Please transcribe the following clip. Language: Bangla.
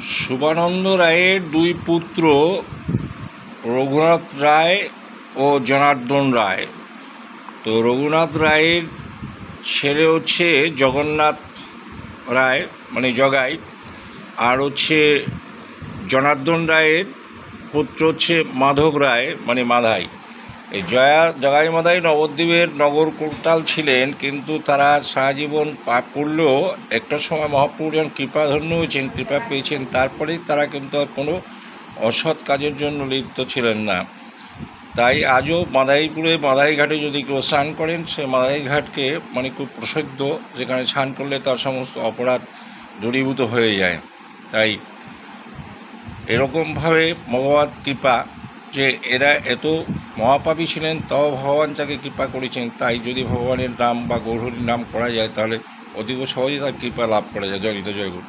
শুভানন্দ রায়ের দুই পুত্র রঘুনাথ রায় ও জনার্দন রায়। তো রঘুনাথ রায়ের ছেলে হচ্ছে জগন্নাথ রায় মানে জগাই, আর হচ্ছে জনার্দন রায়ের পুত্র হচ্ছে মাধব রায় মানে মাধাই। এই জগাই মাধাই নবদ্বীপের নগর কোর্তাল ছিলেন, কিন্তু তারা সারা জীবন পাপ করলেও একটা সময় মহাপ্রভু যখন কৃপাধন্য হয়েছেন, কৃপা পেয়েছেন, তারপরেই তারা কিন্তু আর কোনো অসৎ কাজের জন্য লিপ্ত ছিলেন না। তাই আজও মাদাইপুরে মাদাই ঘাটে যদি কেউ স্নান করেন, সে মাদাই ঘাটকে মানে খুব প্রসিদ্ধ, যেখানে স্নান করলে তার সমস্ত অপরাধ দূরীভূত হয়ে যায়। তাই এরকমভাবে ভগবত কৃপা যে এরা এত মহাপাপী ছিলেন, তাও ভগবান তাকে কৃপা করেছেন। তাই যদি ভগবানের নাম বা গৌরহরির নাম করা যায়, তাহলে অতীব সহজে তার কৃপা লাভ করা যায়। জয় গুরু।